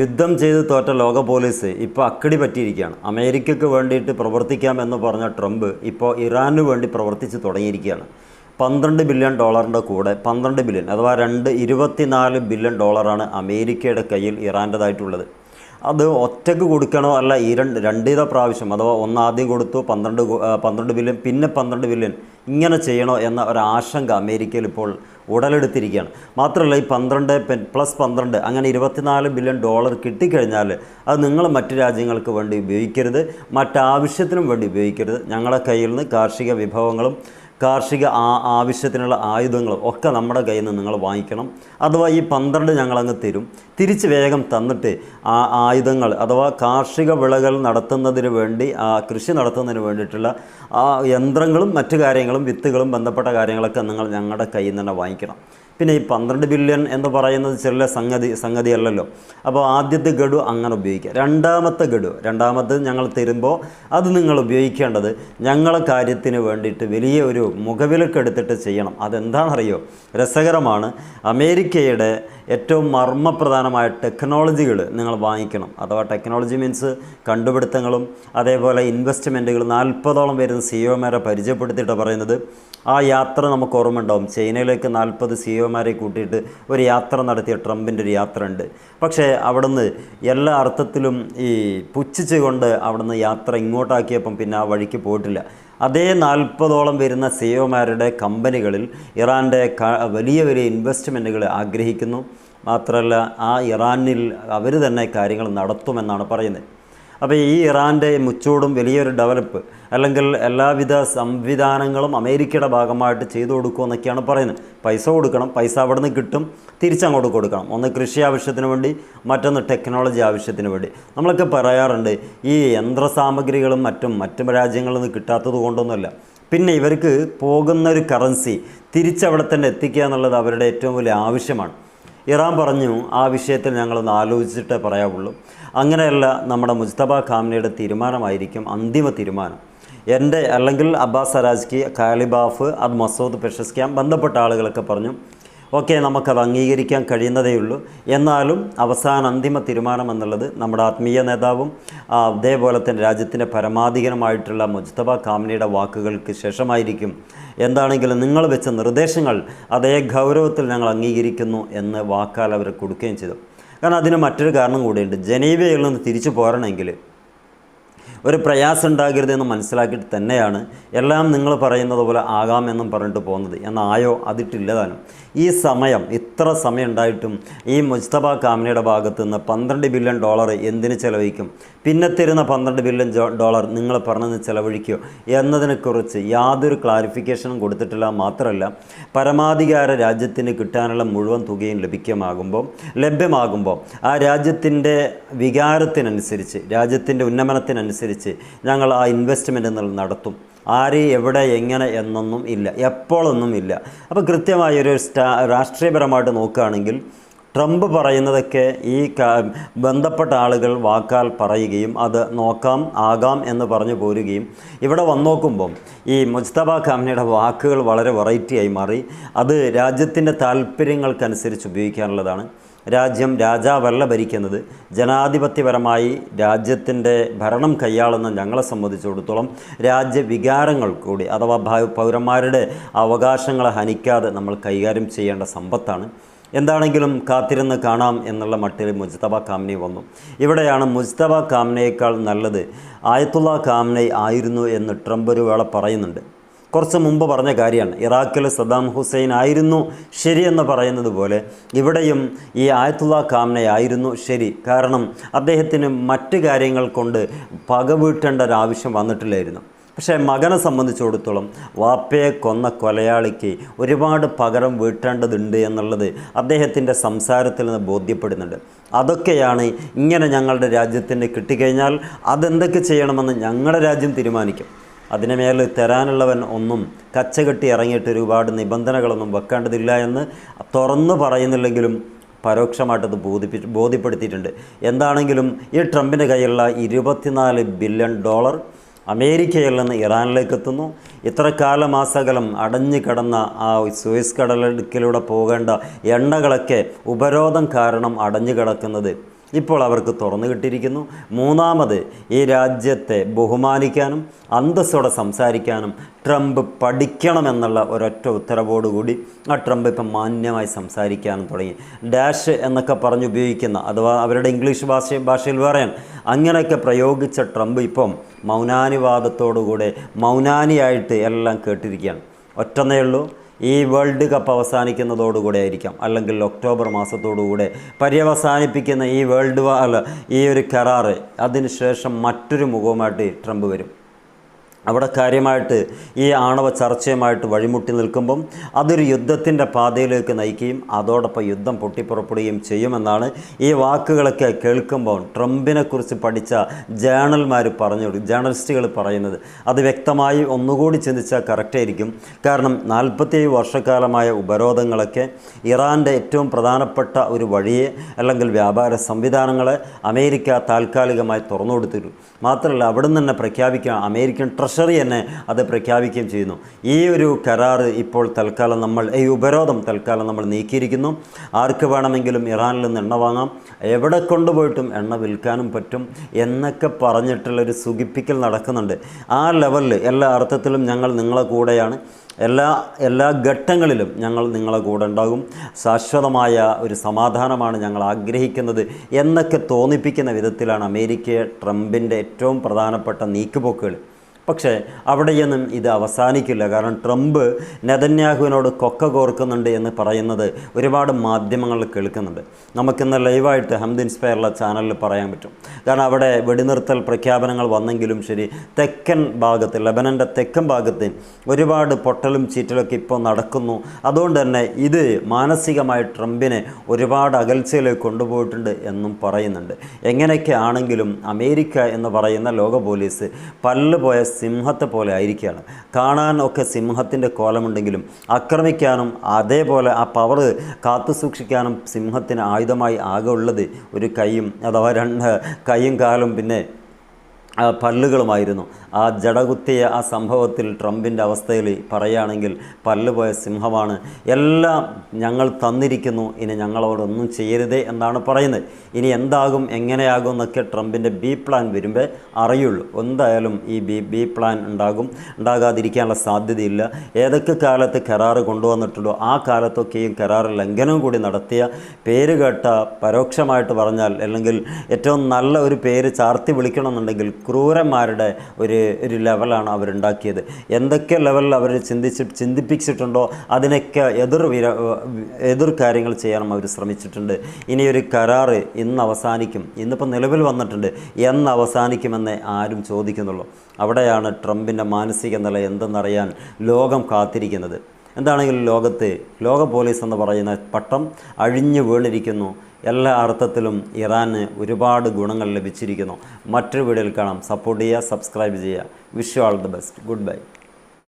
യുദ്ധം ചെയ്ത് തോറ്റ ലോക പോലീസ് ഇപ്പോൾ അക്കടി പറ്റിയിരിക്കുകയാണ്. അമേരിക്കയ്ക്ക് വേണ്ടിയിട്ട് പ്രവർത്തിക്കാമെന്ന് പറഞ്ഞ ട്രംപ് ഇപ്പോൾ ഇറാനു വേണ്ടി പ്രവർത്തിച്ച് തുടങ്ങിയിരിക്കുകയാണ്. $12 ബില്യൺ കൂടെ 12 ബില്യൺ അഥവാ 24 ബില്യൺ ഡോളറാണ് അമേരിക്കയുടെ കയ്യിൽ ഇറാൻ്റേതായിട്ടുള്ളത്. അത് ഒറ്റക്ക് കൊടുക്കണോ അല്ല ഈ രണ്ടീത പ്രാവശ്യം അഥവാ ആദ്യം കൊടുത്തു 12 ബില്യൺ പിന്നെ 12 ബില്യൺ ഇങ്ങനെ ചെയ്യണോ എന്ന ഒരാശങ്ക അമേരിക്കയിൽ ഇപ്പോൾ ഉടലെടുത്തിരിക്കുകയാണ്. മാത്രമല്ല ഈ 12 + 12 അങ്ങനെ 24 ബില്യൺ ഡോളർ കിട്ടിക്കഴിഞ്ഞാൽ അത് നിങ്ങൾ മറ്റ് രാജ്യങ്ങൾക്ക് വേണ്ടി ഉപയോഗിക്കരുത്, മറ്റാവശ്യത്തിനും വേണ്ടി ഉപയോഗിക്കരുത്. ഞങ്ങളുടെ കയ്യിൽ നിന്ന് കാർഷിക വിഭവങ്ങളും കാർഷിക ആവശ്യത്തിനുള്ള ആയുധങ്ങളും ഒക്കെ നമ്മുടെ കയ്യിൽ നിന്ന് നിങ്ങൾ വാങ്ങിക്കണം. അഥവാ ഈ 12 ഞങ്ങളങ്ങ് തരും, തിരിച്ച് വേഗം തന്നിട്ട് ആ ആയുധങ്ങൾ അഥവാ കാർഷിക വിളകൾ നടത്തുന്നതിന് വേണ്ടി കൃഷി നടത്തുന്നതിന് വേണ്ടിയിട്ടുള്ള ആ യന്ത്രങ്ങളും മറ്റു കാര്യങ്ങളും വിത്തുകളും ബന്ധപ്പെട്ട കാര്യങ്ങളൊക്കെ നിങ്ങൾ ഞങ്ങളുടെ കയ്യിൽ നിന്ന് തന്നെ വാങ്ങിക്കണം. പിന്നെ ഈ 12 ബില്യൺ എന്ന് പറയുന്നത് ചെറിയ സംഗതിയല്ലല്ലോ. അപ്പോൾ ആദ്യത്തെ ഗഡു അങ്ങനെ ഉപയോഗിക്കുക. രണ്ടാമത്തെ ഞങ്ങൾ തരുമ്പോൾ അത് നിങ്ങൾ ഉപയോഗിക്കേണ്ടത് ഞങ്ങളെ കാര്യത്തിന് വേണ്ടിയിട്ട് വലിയ ഒരു മുഖവിലക്കെടുത്തിട്ട് ചെയ്യണം. അതെന്താണെന്നറിയോ? രസകരമാണ്. അമേരിക്കയുടെ ഏറ്റവും മർമ്മപ്രധാനമായ ടെക്നോളജികൾ നിങ്ങൾ വാങ്ങിക്കണം. അഥവാ ടെക്നോളജി മീൻസ് കണ്ടുപിടുത്തങ്ങളും അതേപോലെ ഇൻവെസ്റ്റ്മെൻറ്റുകൾ 40ഓളം വരുന്ന സിഇഒമാരെ പരിചയപ്പെടുത്തിയിട്ട് പറയുന്നത് ആ യാത്ര നമുക്ക് ഓർമ്മ ഉണ്ടാവും. ചൈനയിലേക്ക് 40 സിഇഒമാരെ കൂട്ടിയിട്ട് ഒരു യാത്ര നടത്തിയ ട്രംപിൻ്റെ ഒരു യാത്ര ഉണ്ട്. പക്ഷേ അവിടുന്ന് എല്ലാ അർത്ഥത്തിലും ഈ പുച്ഛിച്ചുകൊണ്ട് അവിടുന്ന് യാത്ര ഇങ്ങോട്ടാക്കിയപ്പം പിന്നെ ആ വഴിക്ക് പോയിട്ടില്ല. അതേ 40ഓളം വരുന്ന സിഇഒമാരുടെ കമ്പനികളിൽ ഇറാൻ്റെ വലിയ വലിയ ഇൻവെസ്റ്റ്മെൻറ്റുകൾ ആഗ്രഹിക്കുന്നു. മാത്രമല്ല ആ ഇറാനിൽ അവർ തന്നെ കാര്യങ്ങൾ നടത്തുമെന്നാണ് പറയുന്നത്. അപ്പോൾ ഈ ഇറാൻ്റെ മുച്ചൂടും വലിയൊരു ഡെവലപ്പ് അല്ലെങ്കിൽ എല്ലാവിധ സംവിധാനങ്ങളും അമേരിക്കയുടെ ഭാഗമായിട്ട് ചെയ്തു കൊടുക്കുമെന്നൊക്കെയാണ് പറയുന്നത്. പൈസ കൊടുക്കണം, പൈസ അവിടെ നിന്ന് കിട്ടും, തിരിച്ചങ്ങോട്ട് കൊടുക്കണം. ഒന്ന് കൃഷി ആവശ്യത്തിന് വേണ്ടി, മറ്റൊന്ന് ടെക്നോളജി ആവശ്യത്തിന് വേണ്ടി. നമ്മളൊക്കെ പറയാറുണ്ട് ഈ യന്ത്രസാമഗ്രികളും മറ്റു രാജ്യങ്ങളിൽ നിന്ന് കിട്ടാത്തത് കൊണ്ടൊന്നുമല്ല. പിന്നെ ഇവർക്ക് പോകുന്നൊരു കറൻസി തിരിച്ചവിടെ തന്നെ എത്തിക്കുക എന്നുള്ളത് അവരുടെ ഏറ്റവും വലിയ ആവശ്യമാണ്. ഇറാൻ പറഞ്ഞു ആ വിഷയത്തിൽ ഞങ്ങളൊന്ന് ആലോചിച്ചിട്ടേ പറയാവുള്ളൂ. അങ്ങനെയല്ല, നമ്മുടെ മുജ്തബ ഖാംനയുടെ തീരുമാനമായിരിക്കും അന്തിമ തീരുമാനം. എൻ്റെ അല്ലെങ്കിൽ അബ്ബാസ് അരാജ്കി, ഖാലിബാഫ്, അത് മസൂദ് പെഷസ്ക്യാൻ ബന്ധപ്പെട്ട ആളുകളൊക്കെ പറഞ്ഞു ഓക്കെ, നമുക്കത് അംഗീകരിക്കാൻ കഴിയുന്നതേയുള്ളൂ. എന്നാലും അന്തിമ തീരുമാനം എന്നുള്ളത് നമ്മുടെ ആത്മീയ നേതാവും അതേപോലെ തന്നെ രാജ്യത്തിൻ്റെ പരമാധികാരമായിട്ടുള്ള മുജ്തബ ഖാംനയുടെ വാക്കുകൾക്ക് ശേഷമായിരിക്കും. എന്താണെങ്കിലും നിങ്ങൾ വെച്ച നിർദ്ദേശങ്ങൾ അതേ ഗൗരവത്തിൽ ഞങ്ങൾ അംഗീകരിക്കുന്നു എന്ന് വാക്കാൽ അവർ കൊടുക്കുകയും ചെയ്തു. കാരണം അതിന് മറ്റൊരു കാരണം കൂടിയുണ്ട്. ജനീവയിൽ നിന്ന് തിരിച്ചു പോരണമെങ്കിൽ ഒരു പ്രയാസം ഉണ്ടാകരുതെന്ന് മനസ്സിലാക്കിയിട്ട് തന്നെയാണ് എല്ലാം നിങ്ങൾ പറയുന്നത് പോലെ ആകാമെന്നും പറഞ്ഞിട്ട് പോകുന്നത്. എന്നായോ അതിട്ടില്ലതാനും. ഈ ഇത്ര സമയം ഉണ്ടായിട്ടും ഈ മുജ്തബ ഖാംനയുടെ ഭാഗത്തു നിന്ന് 12 ബില്യൺ ഡോളർ എന്തിന് ചെലവഴിക്കും, പിന്നെ തരുന്ന 12 ബില്യൺ ഡോളർ നിങ്ങൾ പറഞ്ഞത് ചെലവഴിക്കുമോ എന്നതിനെക്കുറിച്ച് യാതൊരു ക്ലാരിഫിക്കേഷനും കൊടുത്തിട്ടില്ല. മാത്രമല്ല പരമാധികാര രാജ്യത്തിന് കിട്ടാനുള്ള മുഴുവൻ തുകയും ലഭ്യമാകുമ്പോൾ ആ രാജ്യത്തിൻ്റെ വികാരത്തിനനുസരിച്ച്, രാജ്യത്തിൻ്റെ ഉന്നമനത്തിനനുസരിച്ച് ഞങ്ങൾ ആ ഇൻവെസ്റ്റ്മെൻറ്റ് നടത്തും. ആര് എവിടെ എങ്ങനെ എന്നൊന്നും ഇല്ല, എപ്പോഴൊന്നും ഇല്ല. അപ്പോൾ കൃത്യമായൊരു രാഷ്ട്രീയപരമായിട്ട് നോക്കുകയാണെങ്കിൽ ട്രംപ് പറയുന്നതൊക്കെ ഈ ബന്ധപ്പെട്ട ആളുകൾ വാക്കാൽ പറയുകയും അത് ആകാം എന്ന് പറഞ്ഞു പോരുകയും ഇവിടെ വന്ന് നോക്കുമ്പം ഈ മുജ്തബ ഖാംനയുടെ വാക്കുകൾ വളരെ വെറൈറ്റിയായി മാറി. അത് രാജ്യത്തിൻ്റെ താല്പര്യങ്ങൾക്കനുസരിച്ച് ഉപയോഗിക്കാനുള്ളതാണ്. രാജാവല്ല ഭരിക്കുന്നത്, ജനാധിപത്യപരമായി രാജ്യത്തിൻ്റെ ഭരണം കൈയാളുന്ന ഞങ്ങളെ സംബന്ധിച്ചിടത്തോളം രാജ്യവികാരങ്ങൾ കൂടി അഥവാ പൗരന്മാരുടെ അവകാശങ്ങളെ ഹനിക്കാതെ നമ്മൾ കൈകാര്യം ചെയ്യേണ്ട സമ്പത്താണ്. എന്താണെങ്കിലും കാത്തിരുന്ന് കാണാം എന്നുള്ള മട്ടിൽ മുജ്തബ ഖാംനെ വന്നു. ഇവിടെയാണ് മുജ്തബ ഖാംനയേക്കാൾ നല്ലത് ആയത്തുള്ള ഖാംനെ ആയിരുന്നു എന്ന് ട്രംപ് ഒരു വേള പറയുന്നുണ്ട്. കുറച്ച് മുമ്പ് പറഞ്ഞ കാര്യമാണ്. ഇറാഖിൽ സദ്ദാം ഹുസൈൻ ആയിരുന്നു ശരിയെന്ന് പറയുന്നത് പോലെ ഇവിടെയും ഈ ആയത്തുള്ള ഖാംനെ ആയിരുന്നു ശരി. കാരണം അദ്ദേഹത്തിന് മറ്റ് കാര്യങ്ങൾ കൊണ്ട് പകവീട്ടേണ്ട ഒരാവശ്യം വന്നിട്ടില്ലായിരുന്നു. പക്ഷേ മകനെ സംബന്ധിച്ചിടത്തോളം വാപ്പയെ കൊന്ന കൊലയാളിക്ക് ഒരുപാട് പകരം വീട്ടേണ്ടതുണ്ട് എന്നുള്ളത് അദ്ദേഹത്തിൻ്റെ സംസാരത്തിൽ നിന്ന് ബോധ്യപ്പെടുന്നുണ്ട്. അതൊക്കെയാണ് ഇങ്ങനെ ഞങ്ങളുടെ രാജ്യത്തിന് കിട്ടിക്കഴിഞ്ഞാൽ അതെന്തൊക്കെ ചെയ്യണമെന്ന് ഞങ്ങളുടെ രാജ്യം തീരുമാനിക്കും. അതിന് മേൽ തരാനുള്ളവൻ ഒന്നും കച്ചകെട്ടി ഇറങ്ങിയിട്ട് ഒരുപാട് നിബന്ധനകളൊന്നും വെക്കേണ്ടതില്ല എന്ന് തുറന്നു പറയുന്നില്ലെങ്കിലും പരോക്ഷമായിട്ടത് ബോധ്യപ്പെടുത്തിയിട്ടുണ്ട്. എന്താണെങ്കിലും ഈ ട്രംപിൻ്റെ കയ്യിലുള്ള 24 ബില്യൺ ഡോളർ അമേരിക്കയിൽ നിന്ന് ഇറാനിലേക്ക് എത്തുന്നു. ഇത്ര കാലമാസകലം അടഞ്ഞു കിടന്ന ആ സൂയസ് കടലിടുക്കിലൂടെ പോകേണ്ട എണ്ണകളൊക്കെ ഉപരോധം കാരണം അടഞ്ഞു കിടക്കുന്നത് ഇപ്പോൾ അവർക്ക് തുറന്നു കിട്ടിയിരിക്കുന്നു. മൂന്നാമത് ഈ രാജ്യത്തെ ബഹുമാനിക്കാനും അന്തസ്സോടെ സംസാരിക്കാനും ട്രംപ് പഠിക്കണമെന്നുള്ള ഒരൊറ്റ ഉത്തരവോടുകൂടി ആ ട്രംപ് ഇപ്പം മാന്യമായി സംസാരിക്കാനും തുടങ്ങി. ഡാഷ് എന്നൊക്കെ പറഞ്ഞ് ഉപയോഗിക്കുന്ന, അഥവാ അവരുടെ ഇംഗ്ലീഷ് ഭാഷയിൽ പറയാൻ അങ്ങനെയൊക്കെ പ്രയോഗിച്ച ട്രംപ് ഇപ്പം മൗനാനുവാദത്തോടുകൂടെ മൗനാനിയായിട്ട് എല്ലാം കേട്ടിരിക്കുകയാണ്. ഒറ്റന്നേ ഉള്ളൂ, ഈ വേൾഡ് കപ്പ് അവസാനിക്കുന്നതോടുകൂടെ ആയിരിക്കാം, അല്ലെങ്കിൽ ഒക്ടോബർ മാസത്തോടുകൂടെ പര്യവസാനിപ്പിക്കുന്ന ഈ ഒരു കരാറ് അതിനുശേഷം മറ്റൊരു മുഖവുമായിട്ട് ട്രംപ് വരും. അവിടെ കാര്യമായിട്ട് ഈ ആണവ ചർച്ചയുമായിട്ട് വഴിമുട്ടി നിൽക്കുമ്പം അതൊരു യുദ്ധത്തിൻ്റെ പാതയിലേക്ക് നയിക്കുകയും അതോടൊപ്പം യുദ്ധം പൊട്ടിപ്പുറപ്പെടുകയും ചെയ്യുമെന്നാണ് ഈ വാക്കുകളൊക്കെ കേൾക്കുമ്പോൾ ട്രംപിനെക്കുറിച്ച് പഠിച്ച ജേർണലിസ്റ്റുകൾ പറയുന്നത്. അത് വ്യക്തമായി ഒന്നുകൂടി ചിന്തിച്ചാൽ കറക്റ്റായിരിക്കും. കാരണം 47 വർഷക്കാലമായ ഉപരോധങ്ങളൊക്കെ ഇറാൻ്റെ ഏറ്റവും പ്രധാനപ്പെട്ട ഒരു വഴിയെ അല്ലെങ്കിൽ വ്യാപാര സംവിധാനങ്ങളെ അമേരിക്ക താൽക്കാലികമായി തുറന്നു കൊടുത്തിരുന്നു. മാത്രമല്ല അവിടെ നിന്ന് തന്നെ പ്രഖ്യാപിക്കുക, അമേരിക്കൻ ട്രഷറി തന്നെ അത് പ്രഖ്യാപിക്കുകയും ചെയ്യുന്നു. ഈ ഒരു കരാറ് ഇപ്പോൾ തൽക്കാലം ഈ ഉപരോധം തൽക്കാലം നമ്മൾ നീക്കിയിരിക്കുന്നു. ആർക്ക് വേണമെങ്കിലും ഇറാനിൽ നിന്ന് എണ്ണ വാങ്ങാം, എവിടെ കൊണ്ടുപോയിട്ടും എണ്ണ വിൽക്കാനും പറ്റും എന്നൊക്കെ പറഞ്ഞിട്ടുള്ളൊരു സുഖിപ്പിക്കൽ നടക്കുന്നുണ്ട്. ആ ലെവലിൽ എല്ലാ അർത്ഥത്തിലും ഞങ്ങൾ നിങ്ങളെ കൂടെയാണ്, എല്ലാ ഘട്ടങ്ങളിലും ഞങ്ങൾ നിങ്ങളെ കൂടെ ഉണ്ടാകും, ശാശ്വതമായ ഒരു സമാധാനമാണ് ഞങ്ങൾ ആഗ്രഹിക്കുന്നത് എന്നൊക്കെ തോന്നിപ്പിക്കുന്ന വിധത്തിലാണ് അമേരിക്ക ട്രംപിൻ്റെ ഏറ്റവും പ്രധാനപ്പെട്ട നീക്കുപോക്കുകൾ. പക്ഷേ അവിടെയൊന്നും ഇത് അവസാനിക്കില്ല. കാരണം ട്രംപ് നെതന്യാഹുവിനോട് കൊക്ക കോർക്കുന്നുണ്ട് എന്ന് പറയുന്നത് ഒരുപാട് മാധ്യമങ്ങളിൽ കേൾക്കുന്നുണ്ട്. നമുക്കിന്ന് ലൈവായിട്ട് ഹംദ് ഇൻസ്പയറുള്ള ചാനലിൽ പറയാൻ പറ്റും. കാരണം അവിടെ വെടിനിർത്തൽ പ്രഖ്യാപനങ്ങൾ വന്നെങ്കിലും ശരി, തെക്കൻ ഭാഗത്ത്, ലെബനൻ്റെ തെക്കൻ ഭാഗത്ത് ഒരുപാട് പൊട്ടലും ചീറ്റലൊക്കെ ഇപ്പോൾ നടക്കുന്നു. അതുകൊണ്ട് തന്നെ ഇത് മാനസികമായി ട്രംപിനെ ഒരുപാട് അകൽച്ചയിലേക്ക് കൊണ്ടുപോയിട്ടുണ്ട് എന്നും പറയുന്നുണ്ട്. എങ്ങനെയൊക്കെ ആണെങ്കിലും അമേരിക്ക എന്ന് പറയുന്ന ലോക പോലീസ് പല്ലുപോയ സിംഹത്തെ പോലെ ആയിരിക്കുകയാണ്. കാണാൻ ഒക്കെ സിംഹത്തിൻ്റെ കോലമുണ്ടെങ്കിലും ആക്രമിക്കാനും അതേപോലെ ആ പവർ കാത്തു സൂക്ഷിക്കാനും സിംഹത്തിന് ആയുധമായി ആകെ ഉള്ളത് ഒരു കൈയും, അഥവാ 2 കൈയും കാലും പിന്നെ പല്ലുകളുമായിരുന്നു. ആ ജടകുത്തിയ ആ സംഭവത്തിൽ ട്രംപിൻ്റെ അവസ്ഥയിൽ പറയുകയാണെങ്കിൽ പല്ലുപോയ സിംഹമാണ്. എല്ലാം ഞങ്ങൾ തന്നിരിക്കുന്നു, ഇനി ഞങ്ങളോടൊന്നും ചെയ്യരുതേ എന്നാണ് പറയുന്നത്. ഇനി എന്താകും എങ്ങനെയാകും എന്നൊക്കെ ട്രംപിൻ്റെ ബി പ്ലാൻ വരുമ്പോൾ അറിയുള്ളൂ. എന്തായാലും ഈ ബി പ്ലാൻ ഉണ്ടാകാതിരിക്കാനുള്ള സാധ്യതയില്ല. ഏതൊക്കെ കാലത്ത് കരാറ് കൊണ്ടുവന്നിട്ടുണ്ടോ ആ കാലത്തൊക്കെയും കരാറ് ലംഘനം കൂടി നടത്തിയ, പേര് കേട്ട, പരോക്ഷമായിട്ട് പറഞ്ഞാൽ അല്ലെങ്കിൽ ഏറ്റവും നല്ല ഒരു പേര് ചാർത്തി വിളിക്കണമെന്നുണ്ടെങ്കിൽ ക്രൂരന്മാരുടെ ഒരു ലെവലാണ് അവരുണ്ടാക്കിയത്. എന്തൊക്കെ ലെവലിൽ അവർ ചിന്തിപ്പിച്ചിട്ടുണ്ടോ അതിനൊക്കെ എതിർ കാര്യങ്ങൾ ചെയ്യാനും അവർ ശ്രമിച്ചിട്ടുണ്ട്. ഇനിയൊരു കരാറ് ഇന്ന് അവസാനിക്കും, ഇന്നിപ്പോൾ നിലവിൽ വന്നിട്ടുണ്ട്, എന്ന് അവസാനിക്കുമെന്ന് ആരും ചോദിക്കുന്നുള്ളൂ. അവിടെയാണ് ട്രംപിൻ്റെ മാനസിക നില എന്തെന്നറിയാൻ ലോകം കാത്തിരിക്കുന്നത്. എന്താണെങ്കിലും ലോക പോലീസ് എന്ന് പറയുന്ന പട്ടം അഴിഞ്ഞു വീണിരിക്കുന്നു. എല്ലാ അർത്ഥത്തിലും ഇറാന് ഒരുപാട് ഗുണങ്ങൾ ലഭിച്ചിരിക്കുന്നു. മറ്റൊരു വീഡിയോയിൽ കാണാം. സപ്പോർട്ട് ചെയ്യുക, സബ്സ്ക്രൈബ് ചെയ്യുക. Wish you all the best. Good bye.